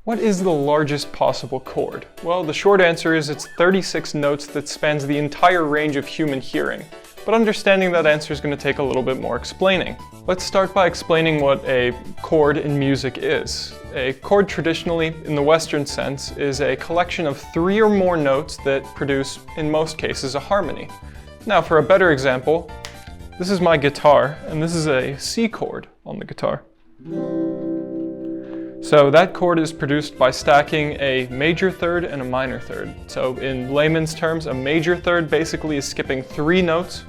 What is the largest possible chord? Well, the short answer is it's 36 notes that spans the entire range of human hearing. But understanding that answer is going to take a little bit more explaining. Let's start by explaining what a chord in music is. A chord traditionally, in the Western sense, is a collection of 3 or more notes that produce, in most cases, a harmony. Now, for a better example, this is my guitar, and this is a C chord on the guitar. So that chord is produced by stacking a major third and a minor third. So in layman's terms, a major third basically is skipping 3 notes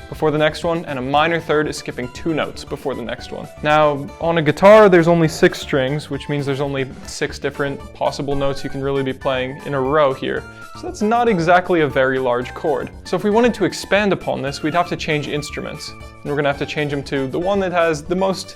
before the next one, and a minor third is skipping 2 notes before the next one. Now, on a guitar, there's only 6 strings, which means there's only 6 different possible notes you can really be playing in a row here. So that's not exactly a very large chord. So if we wanted to expand upon this, we'd have to change instruments. And we're gonna have to change them to the one that has the most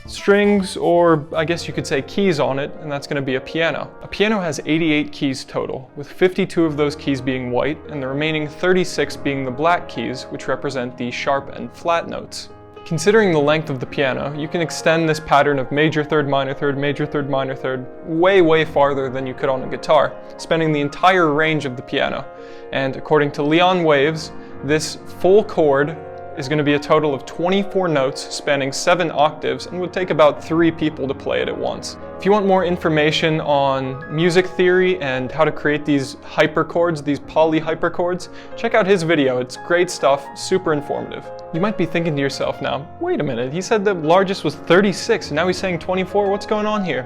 strings, or I guess you could say keys on it, and that's going to be a piano. A piano has 88 keys total, with 52 of those keys being white, and the remaining 36 being the black keys, which represent the sharp and flat notes. Considering the length of the piano, you can extend this pattern of major third, minor third, major third, minor third, way farther than you could on a guitar, spanning the entire range of the piano. And according to Leon Waves, this full chord is going to be a total of 24 notes spanning 7 octaves and would take about 3 people to play it at once. If you want more information on music theory and how to create these hyperchords, these polyhyperchords, check out his video. It's great stuff, super informative. You might be thinking to yourself now, wait a minute, he said the largest was 36 and now he's saying 24, what's going on here?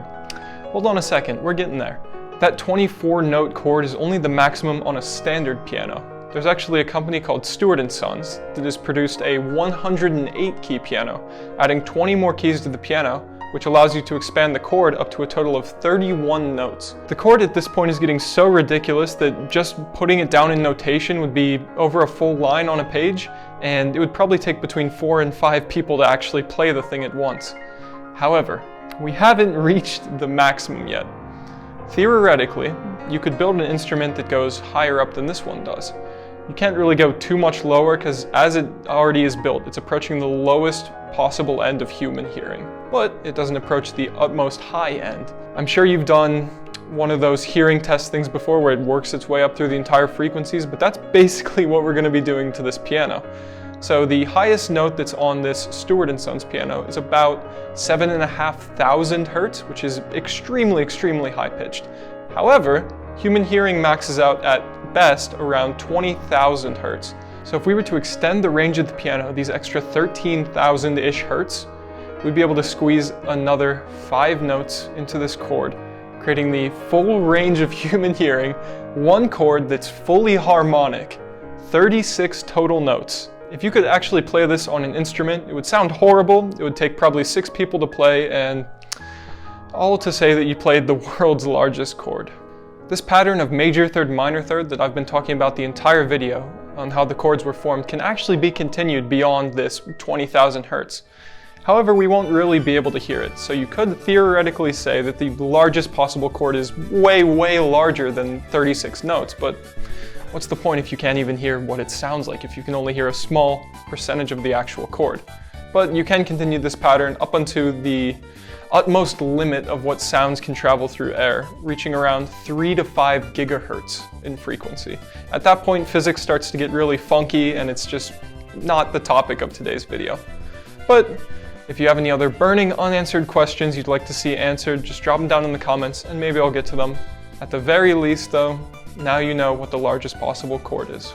Hold on a second, we're getting there. That 24 note chord is only the maximum on a standard piano. There's actually a company called Stewart & Sons that has produced a 108 key piano, adding 20 more keys to the piano, which allows you to expand the chord up to a total of 31 notes. The chord at this point is getting so ridiculous that just putting it down in notation would be over a full line on a page, and it would probably take between 4 and 5 people to actually play the thing at once. However, we haven't reached the maximum yet. Theoretically, you could build an instrument that goes higher up than this one does. You can't really go too much lower because as it already is built, it's approaching the lowest possible end of human hearing. But it doesn't approach the utmost high end. I'm sure you've done one of those hearing test things before where it works its way up through the entire frequencies, but that's basically what we're going to be doing to this piano. So the highest note that's on this Stewart & Sons piano is about 7,500 hertz, which is extremely high pitched. However, human hearing maxes out at best around 20,000 hertz. So if we were to extend the range of the piano, these extra 13,000-ish hertz, we'd be able to squeeze another 5 notes into this chord, creating the full range of human hearing, one chord that's fully harmonic, 36 total notes. If you could actually play this on an instrument, it would sound horrible, it would take probably 6 people to play, and all to say that you played the world's largest chord. This pattern of major third, minor third that I've been talking about the entire video on how the chords were formed can actually be continued beyond this 20,000 hertz. However, we won't really be able to hear it, so you could theoretically say that the largest possible chord is way larger than 36 notes, but what's the point if you can't even hear what it sounds like, if you can only hear a small percentage of the actual chord? But you can continue this pattern up until the utmost limit of what sounds can travel through air, reaching around 3 to 5 gigahertz in frequency. At that point, physics starts to get really funky and it's just not the topic of today's video. But if you have any other burning unanswered questions you'd like to see answered, just drop them down in the comments and maybe I'll get to them. At the very least though, now you know what the largest possible chord is.